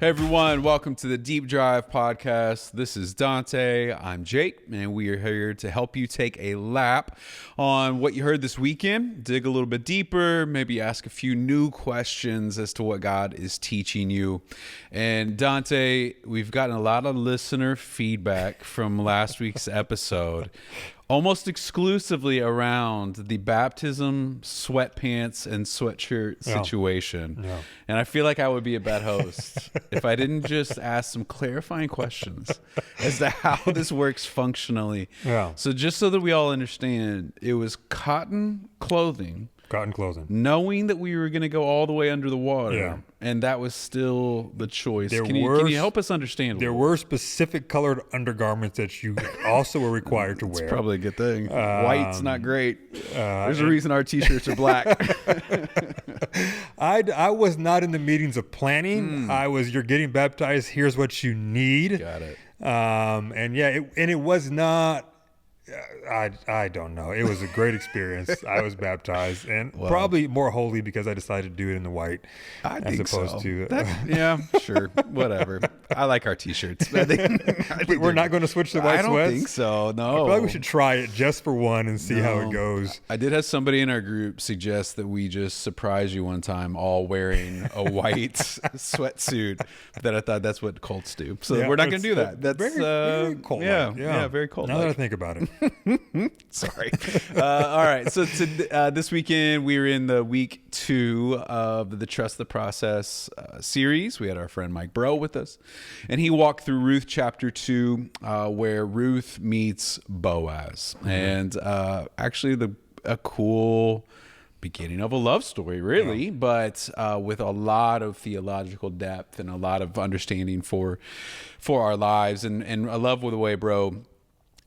Hey everyone, welcome to the Deep Drive podcast. This is Dante. I'm Jake, and we are here to help you take a lap on what you heard this weekend, dig a little bit deeper, maybe ask a few new questions as to what God is teaching you. And Dante, we've gotten a lot of listener feedback from last week's episode, almost exclusively around the baptism, sweatpants, and sweatshirt situation. Yeah. And I feel like I would be a bad host if I didn't just ask some clarifying questions as to how this works functionally. Yeah. So just so that we all understand, it was cotton clothing, knowing that we were going to go all the way under the water. Yeah. And that was still the choice. Can you help us understand? There were specific colored undergarments that you also were required to wear. It's probably a good thing. White's not great. There's a reason our t-shirts are black. I was not in the meetings of planning. You're getting baptized. Here's what you need. Got it. It was not. I don't know. It was a great experience. I was baptized, and probably more holy because I decided to do it in the white, as opposed to. Yeah, sure, whatever. I like our t-shirts. I think we're not going to switch to white sweats. I don't think so. No, I feel like we should try it just for one and see how it goes. I did have somebody in our group suggest that we just surprise you one time, all wearing a white sweatsuit. That I thought that's what cults do. So we're not going to do that. That's very cult. Yeah, very cult. Now that I think about it. Sorry. All right. So this weekend, we were in the week 2 of the Trust the Process series. We had our friend Mike Bro with us, and he walked through Ruth chapter 2, where Ruth meets Boaz. And actually a cool beginning of a love story, really, but with a lot of theological depth and a lot of understanding for our lives. And I love the way Bro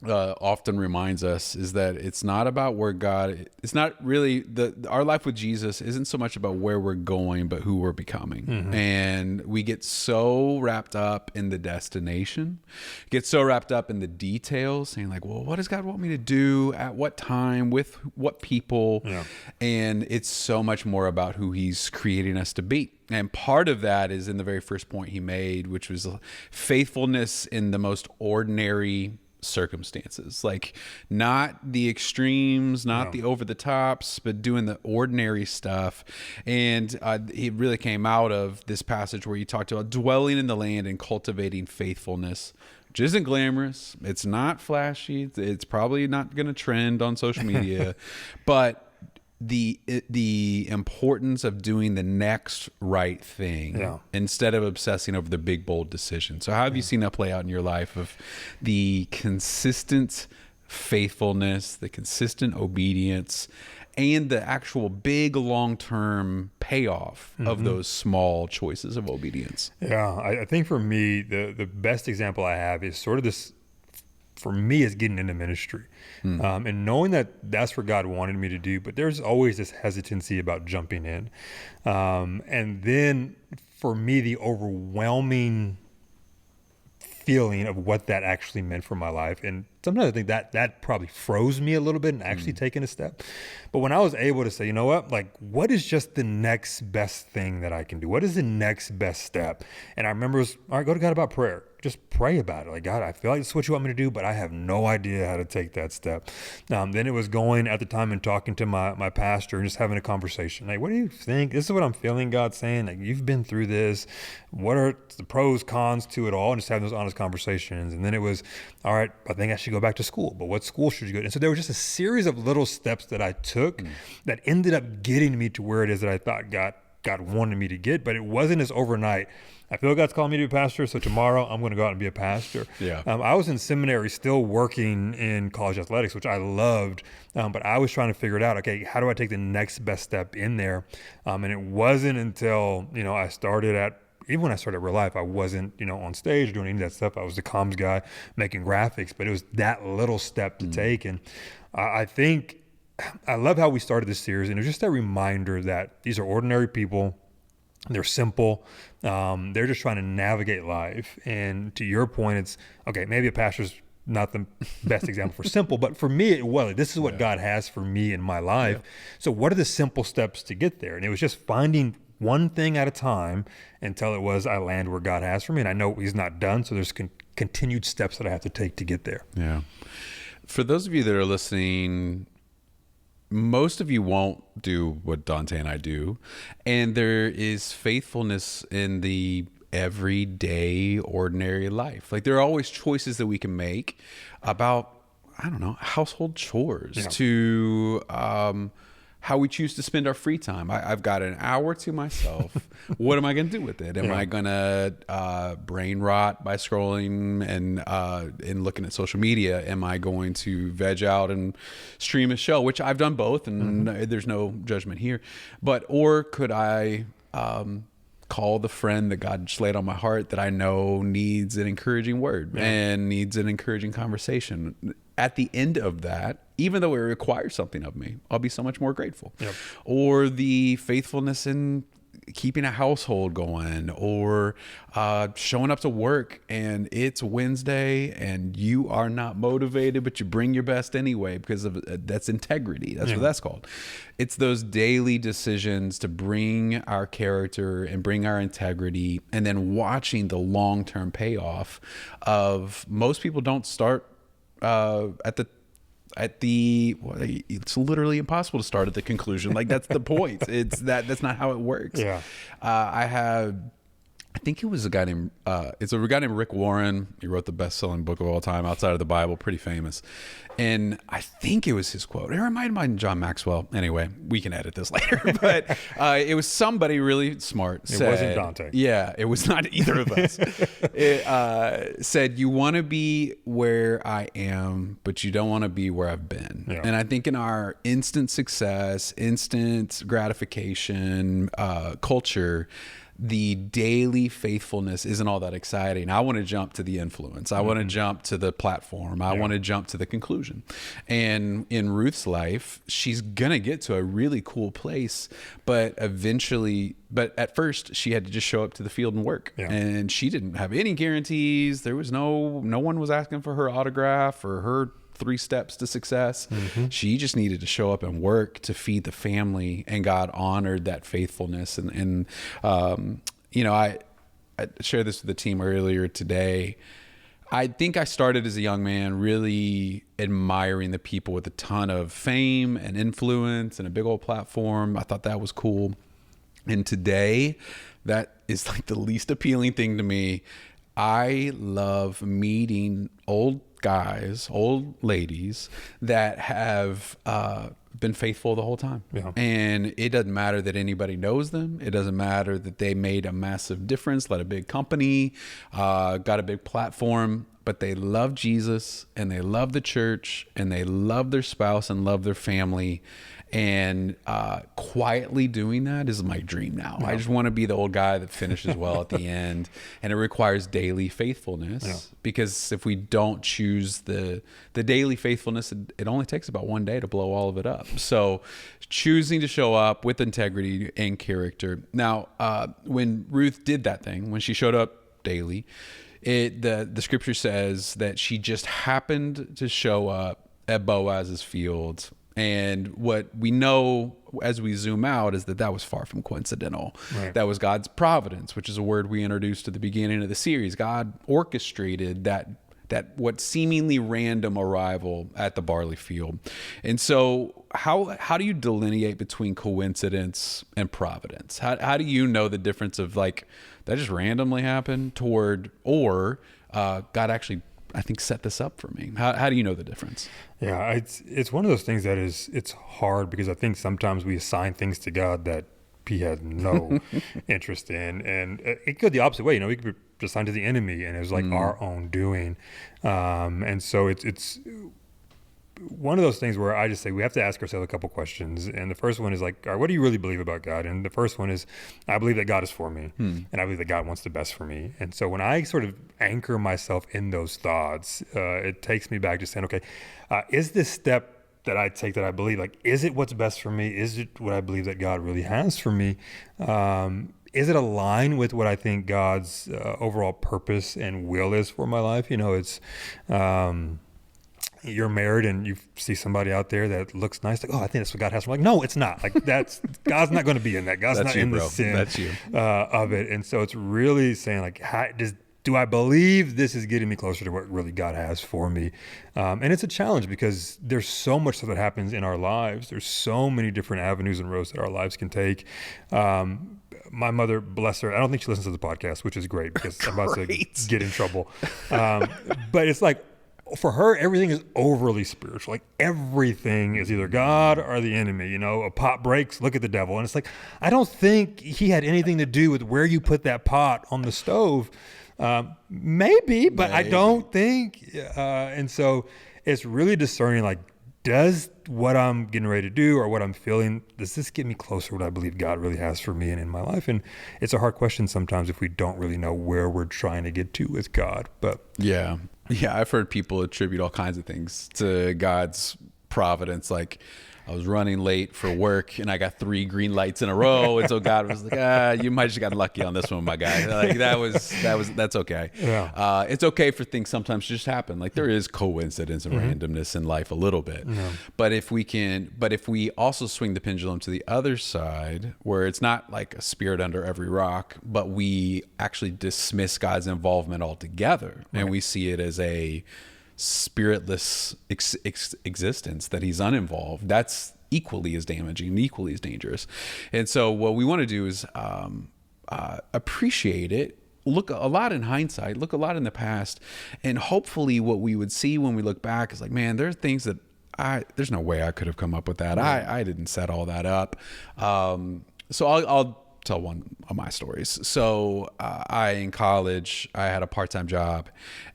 often reminds us is that it's not about where God, it's not really our life with Jesus isn't so much about where we're going, but who we're becoming. And we get so wrapped up in the destination, get so wrapped up in the details, saying like, well, what does God want me to do at what time with what people? And it's so much more about who he's creating us to be. And part of that is in the very first point he made, which was faithfulness in the most ordinary circumstances, like not the extremes, not the over the tops, but doing the ordinary stuff. And it really came out of this passage where you talked about dwelling in the land and cultivating faithfulness, which isn't glamorous. It's not flashy. It's probably not going to trend on social media, but the importance of doing the next right thing instead of obsessing over the big bold decision. So how have you seen that play out in your life of the consistent faithfulness, the consistent obedience, and the actual big long-term payoff of those small choices of obedience? I think for me, the best example I have is sort of this, for me, is getting into ministry and knowing that that's what God wanted me to do, but there's always this hesitancy about jumping in. And then for me, the overwhelming feeling of what that actually meant for my life. And sometimes I think that probably froze me a little bit in actually taking a step. But when I was able to say, you know what, like, what is just the next best thing that I can do? What is the next best step? And I remember it was, all right, go to God about prayer. Just pray about it. Like, God, I feel like this is what you want me to do, but I have no idea how to take that step. Then it was going at the time and talking to my pastor and just having a conversation. Like, what do you think? This is what I'm feeling God saying. Like, you've been through this. What are the pros, cons to it all? And just having those honest conversations. And then it was, all right, I think I should go back to school, but what school should you go to? And so there was just a series of little steps that I took that ended up getting me to where it is that I thought God wanted me to get, but it wasn't as overnight. I feel God's calling me to be a pastor, so tomorrow I'm going to go out and be a pastor. I was in seminary still working in college athletics, which I loved, but I was trying to figure it out. Okay, how do I take the next best step in there? And it wasn't until, I started even when I started Real Life, I wasn't, on stage doing any of that stuff. I was the comms guy making graphics, but it was that little step to take. And I think I love how we started this series, and it was just a reminder that these are ordinary people. They're simple. They're just trying to navigate life. And to your point, it's, okay, maybe a pastor's not the best example for simple, but for me, it was. This is what God has for me in my life. So what are the simple steps to get there? And it was just finding one thing at a time until it was I land where God has for me. And I know he's not done. So there's continued steps that I have to take to get there. Yeah. For those of you that are listening, most of you won't do what Dante and I do. And there is faithfulness in the everyday, ordinary life. Like, there are always choices that we can make about, I don't know, household chores to how we choose to spend our free time. I've got an hour to myself. What am I going to do with it? Am I going to brain rot by scrolling and looking at social media? Am I going to veg out and stream a show, which I've done both, and there's no judgment here. Or could I call the friend that God just laid on my heart that I know needs an encouraging word and needs an encouraging conversation? At the end of that, even though it requires something of me, I'll be so much more grateful. Or the faithfulness in keeping a household going, or showing up to work and it's Wednesday and you are not motivated, but you bring your best anyway because of that's integrity. That's what that's called. It's those daily decisions to bring our character and bring our integrity, and then watching the long-term payoff of most people don't start it's literally impossible to start at the conclusion. Like, that's the point. That's not how it works. I think it was a guy named Rick Warren. He wrote the best-selling book of all time outside of the Bible, pretty famous. And I think it was his quote. It reminded me of John Maxwell. Anyway, we can edit this later. But it was somebody really smart. It wasn't Dante. Yeah, it was not either of us. It said, you want to be where I am, but you don't want to be where I've been. Yeah. And I think in our instant success, instant gratification culture, the daily faithfulness isn't all that exciting. I want to jump to the influence. I want to jump to the platform. I want to jump to the conclusion. And in Ruth's life, she's going to get to a really cool place, but at first she had to just show up to the field and work. And she didn't have any guarantees. There was no one was asking for her autograph or her 3 steps to success. She just needed to show up and work to feed the family, and God honored that faithfulness. And I shared this with the team earlier today. I think I started as a young man really admiring the people with a ton of fame and influence and a big old platform. I thought that was cool. And today, that is like the least appealing thing to me. I love meeting old guys, old ladies that have been faithful the whole time. And it doesn't matter that anybody knows them. It doesn't matter that they made a massive difference, led a big company, got a big platform, but they love Jesus and they love the church and they love their spouse and love their family. And quietly doing that is my dream now. I just want to be the old guy that finishes well at the end, and it requires daily faithfulness. Because if we don't choose the daily faithfulness, it only takes about one day to blow all of it up. So choosing to show up with integrity and character. Now, when Ruth did that thing, when she showed up daily, the scripture says that she just happened to show up at Boaz's field. And what we know as we zoom out is that was far from coincidental. That was God's providence, which is a word we introduced at the beginning of the series. God orchestrated that what seemingly random arrival at the barley field. And so how do you delineate between coincidence and providence? How do you know the difference of like that just randomly happened or God actually, I think, set this up for me? How do you know the difference? Yeah, it's one of those things that it's hard, because I think sometimes we assign things to God that he has no interest in, and it could go the opposite way. We could be assigned to the enemy, and it was like our own doing. And so it's one of those things where I just say we have to ask ourselves a couple questions. And the first one is like, all right, what do you really believe about God? And the first one is, I believe that God is for me, and I believe that God wants the best for me. And so when I sort of anchor myself in those thoughts, it takes me back to saying, okay, is this step that I take that I believe, like, is it what's best for me? Is it what I believe that God really has for me? Is it aligned with what I think God's overall purpose and will is for my life? you're married and you see somebody out there that looks nice, like, oh, I think that's what God has for me. Like, no, it's not. Like, that's God's not going to be in that. God's That's not you, in the bro. sin That's you. of it. And so it's really saying, like, do I believe this is getting me closer to what really God has for me? And it's a challenge because there's so much stuff that happens in our lives. There's so many different avenues and roads that our lives can take. My mother, bless her, I don't think she listens to the podcast, which is great because I'm about to get in trouble. But it's like, for her, everything is overly spiritual. Like, everything is either God or the enemy. You know, a pot breaks, look at the devil. And it's like, I don't think he had anything to do with where you put that pot on the stove. Maybe, but I don't think. And so it's really discerning, like, does what I'm getting ready to do or what I'm feeling, does this get me closer to what I believe God really has for me and in my life? And it's a hard question sometimes if we don't really know where we're trying to get to with God. But yeah, I've heard people attribute all kinds of things to God's providence. Like, I was running late for work and I got 3 green lights in a row. And so God was like, you might just got lucky on this one, my guy. Like, that's okay. Yeah. It's okay for things sometimes to just happen. Like, there is coincidence and randomness in life a little bit. Yeah. But if we also swing the pendulum to the other side, where it's not like a spirit under every rock, but we actually dismiss God's involvement altogether. Right. And we see it as a spiritless existence, that he's uninvolved, that's equally as damaging and equally as dangerous. And so what we want to do is appreciate it, look a lot in hindsight, look a lot in the past, and hopefully what we would see when we look back is like, man, there are things that there's no way I could have come up with that. I didn't set all that up. So I'll tell one of my stories. So in college, I had a part-time job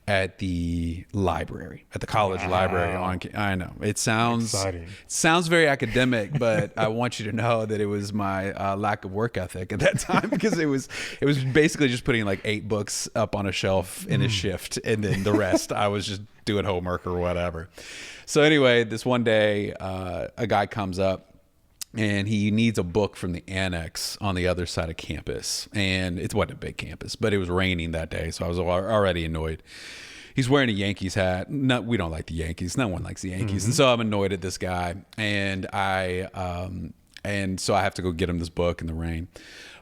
at the library, at the college library. I know it sounds exciting. It sounds very academic, but I want you to know that it was my lack of work ethic at that time, because it was basically just putting like 8 books up on a shelf in a shift, and then the rest I was just doing homework or whatever. So anyway, this one day, a guy comes up and he needs a book from the annex on the other side of campus. And it wasn't a big campus, but it was raining that day, so I was already annoyed. He's wearing a Yankees hat. No, we don't like the Yankees. No one likes the Yankees. Mm-hmm. And so I'm annoyed at this guy. And so I have to go get him this book in the rain.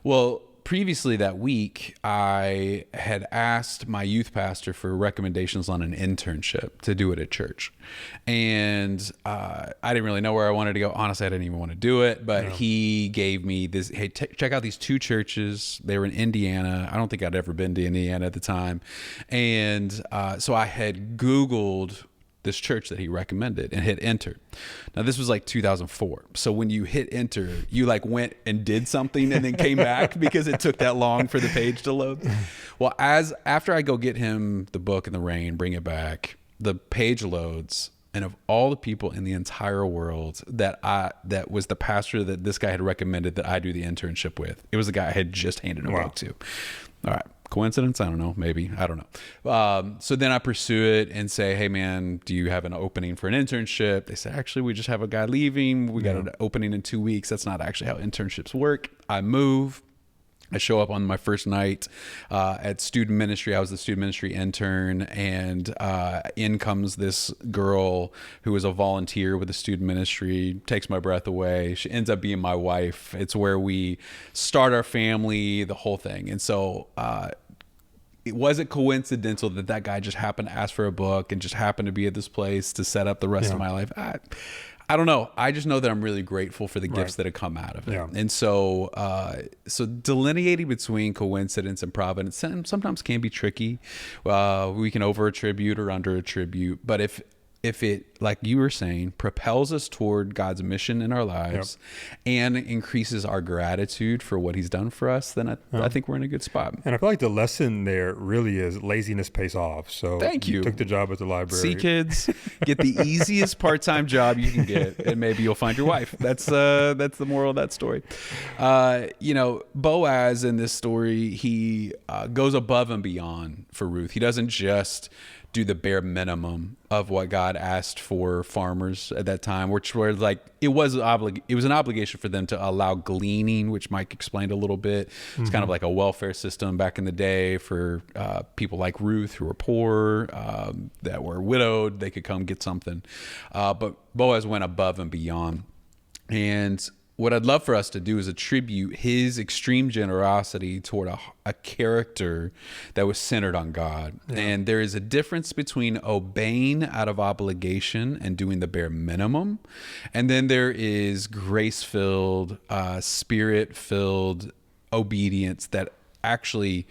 Well, previously that week, I had asked my youth pastor for recommendations on an internship to do it at church. And I didn't really know where I wanted to go. Honestly, I didn't even want to do it. But he gave me this, hey, check out these 2 churches. They were in Indiana. I don't think I'd ever been to Indiana at the time. And so I had Googled this church that he recommended and hit enter. Now this was like 2004. So when you hit enter, you like went and did something and then came back because it took that long for the page to load. Well, after I go get him the book in the rain, bring it back, the page loads, and of all the people in the entire world that was the pastor that this guy had recommended that I do the internship with, it was the guy I had just handed a book to. All right. Coincidence? I don't know. Maybe. I don't know. So then I pursue it and say, hey, man, do you have an opening for an internship? They say, actually, we just have a guy leaving. We got an opening in 2 weeks. That's not actually how internships work. I move. I show up on my first night at student ministry. I was the student ministry intern, and in comes this girl who was a volunteer with the student ministry, takes my breath away. She ends up being my wife. It's where we start our family, the whole thing. And so it wasn't coincidental that guy just happened to ask for a book and just happened to be at this place to set up the rest of my life. I don't know. I just know that I'm really grateful for the gifts that have come out of it. Yeah. And so delineating between coincidence and providence sometimes can be tricky. We can over attribute or under attribute, but if it, like you were saying, propels us toward God's mission in our lives and increases our gratitude for what he's done for us, then I think we're in a good spot. And I feel like the lesson there really is laziness pays off. So thank you. Took the job at the library. See, kids, get the easiest part-time job you can get, and maybe you'll find your wife. That's the moral of that story. Boaz in this story, he goes above and beyond for Ruth. He doesn't just do the bare minimum of what God asked for farmers at that time, which were like it was an obligation for them to allow gleaning, which Mike explained a little bit. It's kind of like a welfare system back in the day for people like Ruth who were poor, that were widowed. They could come get something, but Boaz went above and beyond. And what I'd love for us to do is attribute his extreme generosity toward a character that was centered on God. Yeah. And there is a difference between obeying out of obligation and doing the bare minimum. And then there is grace-filled, spirit-filled obedience that actually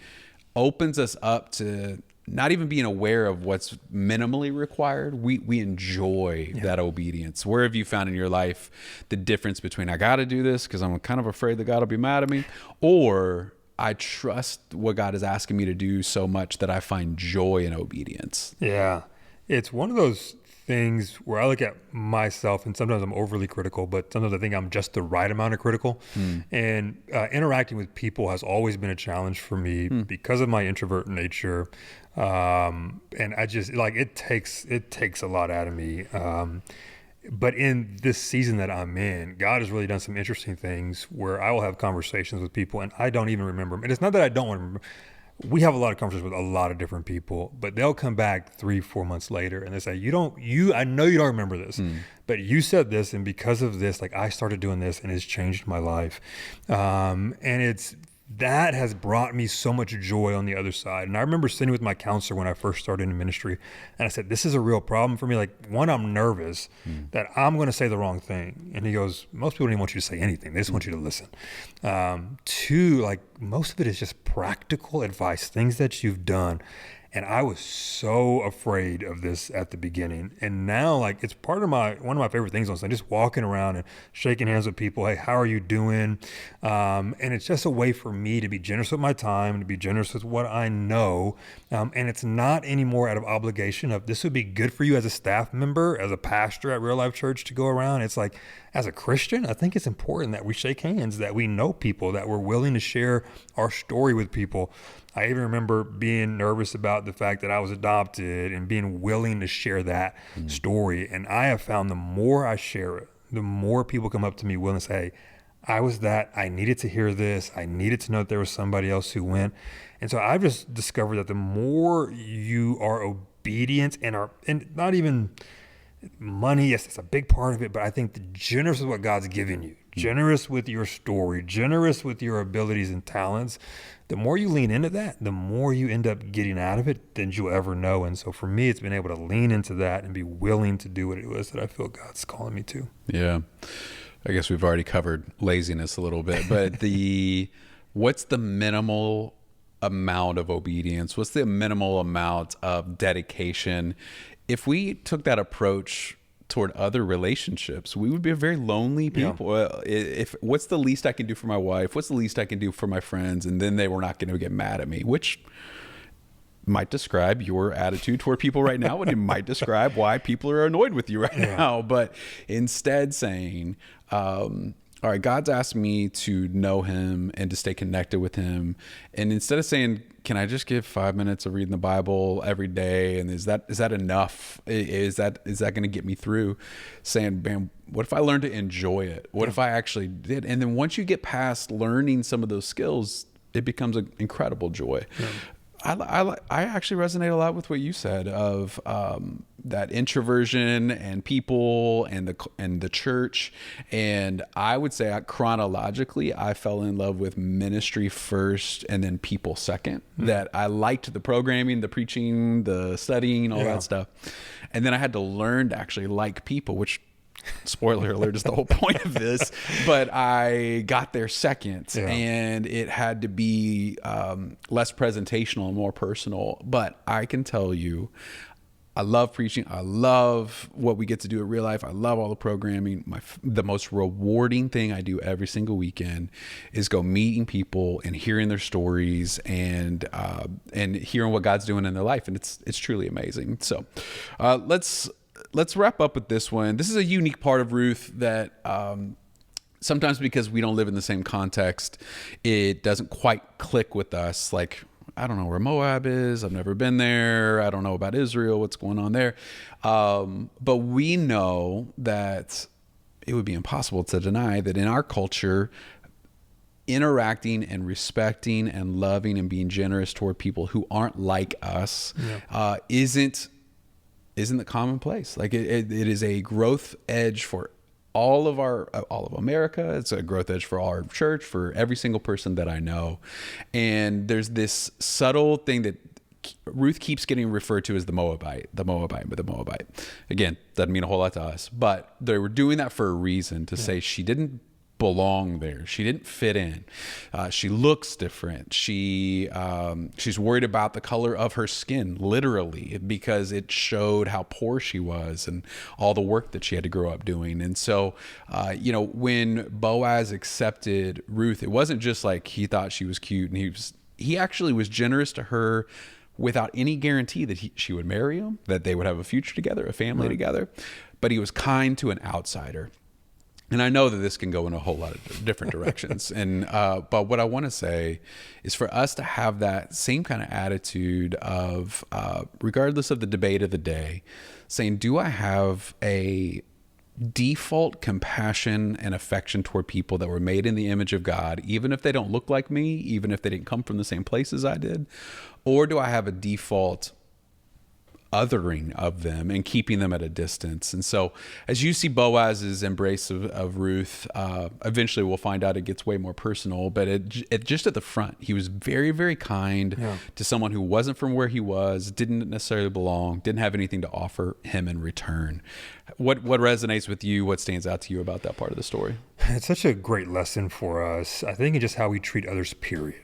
opens us up to not even being aware of what's minimally required. We enjoy that obedience. Where have you found in your life the difference between I got to do this because I'm kind of afraid that God will be mad at me, or I trust what God is asking me to do so much that I find joy in obedience? Yeah. It's one of those things where I look at myself and sometimes I'm overly critical, but sometimes I think I'm just the right amount of critical. And interacting with people has always been a challenge for me because of my introvert nature. And I just like, it takes a lot out of me. But in this season that I'm in, God has really done some interesting things where I will have conversations with people and I don't even remember them. And it's not that I don't want to remember. We have a lot of conversations with a lot of different people, but they'll come back 3-4 months later and they say, I know you don't remember this, but you said this. And because of this, like I started doing this and it's changed my life. And that has brought me so much joy on the other side. And I remember sitting with my counselor when I first started in ministry and I said, this is a real problem for me. Like, one, I'm nervous that I'm going to say the wrong thing. And he goes, most people don't even want you to say anything. They just want you to listen. Two, like most of it is just practical advice, things that you've done. And I was so afraid of this at the beginning. And now, like, it's part of one of my favorite things on Sunday, just walking around and shaking hands with people. Hey, how are you doing? And it's just a way for me to be generous with my time, to be generous with what I know. And it's not anymore out of obligation of this would be good for you as a staff member, as a pastor at Real Life Church to go around. It's like, as a Christian, I think it's important that we shake hands, that we know people, that we're willing to share our story with people. I even remember being nervous about the fact that I was adopted and being willing to share that story. And I have found the more I share it, the more people come up to me willing to say, hey, I was that. I needed to hear this. I needed to know that there was somebody else who went. And so I've just discovered that the more you are obedient and not even money, yes, it's a big part of it, but I think the generous with what God's given you, generous with your story, generous with your abilities and talents, the more you lean into that, the more you end up getting out of it than you'll ever know. And so for me, it's been able to lean into that and be willing to do what it was that I feel God's calling me to. Yeah. I guess we've already covered laziness a little bit, but what's the minimal amount of obedience? What's the minimal amount of dedication? If we took that approach toward other relationships, we would be a very lonely people. Yeah. What's the least I can do for my wife? What's the least I can do for my friends? And then they were not going to get mad at me, which might describe your attitude toward people right now. And it might describe why people are annoyed with you right now. But instead saying, all right, God's asked me to know him and to stay connected with him. And instead of saying, can I just give 5 minutes of reading the Bible every day? And is that enough? Is that going to get me through? Saying, man, what if I learned to enjoy it? What if I actually did? And then once you get past learning some of those skills, it becomes an incredible joy. Yeah. I actually resonate a lot with what you said of that introversion and people and the church. And I would say chronologically, I fell in love with ministry first and then people second. That I liked the programming, the preaching, the studying, all that stuff. And then I had to learn to actually like people, which, spoiler alert, is the whole point of this, but I got there second, and it had to be less presentational and more personal. But I can tell you, I love preaching. I love what we get to do at Real Life. I love all the programming. The most rewarding thing I do every single weekend is go meeting people and hearing their stories and hearing what God's doing in their life, and it's truly amazing. So let's wrap up with this one. This is a unique part of Ruth that sometimes because we don't live in the same context, it doesn't quite click with us. Like, I don't know where Moab is. I've never been there. I don't know about Israel. What's going on there? But we know that it would be impossible to deny that in our culture, interacting and respecting and loving and being generous toward people who aren't like us isn't the commonplace. Like it is a growth edge for all of America. It's a growth edge for our church, for every single person that I know. And there's this subtle thing that Ruth keeps getting referred to as the Moabite. Again, doesn't mean a whole lot to us, but they were doing that for a reason, to say she didn't belong there. She didn't fit in. She looks different. She's worried about the color of her skin, literally, because it showed how poor she was and all the work that she had to grow up doing. And so, when Boaz accepted Ruth, it wasn't just like he thought she was cute, and he actually was generous to her without any guarantee that she would marry him, that they would have a future together, a family together. But he was kind to an outsider. And I know that this can go in a whole lot of different directions. But what I want to say is for us to have that same kind of attitude of, regardless of the debate of the day, saying, do I have a default compassion and affection toward people that were made in the image of God, even if they don't look like me, even if they didn't come from the same place as I did? Or do I have a default othering of them and keeping them at a distance? And so as you see Boaz's embrace of Ruth, eventually we'll find out it gets way more personal, but it just at the front, he was very, very kind to someone who wasn't from where he was, didn't necessarily belong, didn't have anything to offer him in return. What resonates with you? What stands out to you about that part of the story? It's such a great lesson for us, I think, in just how we treat others, period.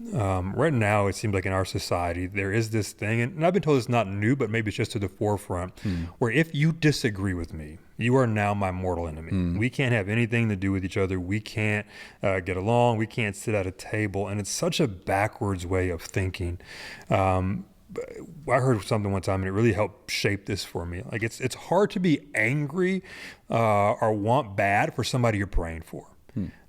Right now, it seems like in our society, there is this thing, and I've been told it's not new, but maybe it's just to the forefront, where if you disagree with me, you are now my mortal enemy. We can't have anything to do with each other. We can't get along. We can't sit at a table. And it's such a backwards way of thinking. I heard something one time, and it really helped shape this for me. Like it's hard to be angry or want bad for somebody you're praying for.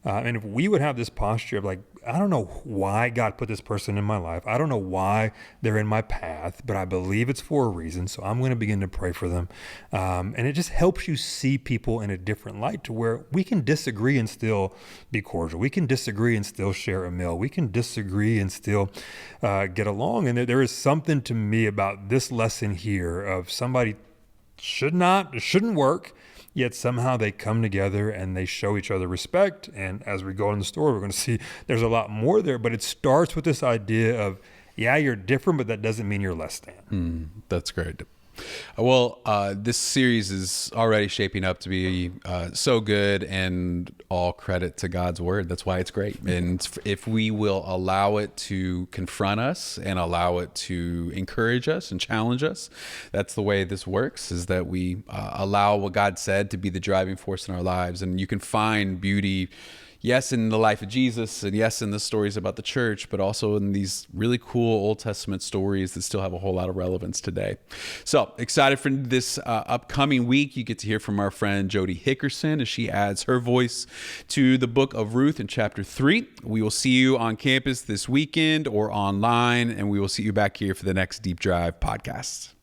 And if we would have this posture of like, I don't know why God put this person in my life. I don't know why they're in my path, but I believe it's for a reason. So I'm going to begin to pray for them. And it just helps you see people in a different light, to where we can disagree and still be cordial. We can disagree and still share a meal. We can disagree and still get along. And there is something to me about this lesson here of somebody shouldn't work, yet somehow they come together and they show each other respect. And as we go in the story, we're going to see there's a lot more there, but it starts with this idea of, yeah, you're different, but that doesn't mean you're less than. That's great. Well, this series is already shaping up to be so good, and all credit to God's word. That's why it's great. And if we will allow it to confront us and allow it to encourage us and challenge us, that's the way this works, is that we allow what God said to be the driving force in our lives. And you can find beauty, yes, in the life of Jesus, and yes, in the stories about the church, but also in these really cool Old Testament stories that still have a whole lot of relevance today. So excited for this upcoming week. You get to hear from our friend Jody Hickerson as she adds her voice to the book of Ruth in chapter 3. We will see you on campus this weekend or online, and we will see you back here for the next Deep Drive podcast.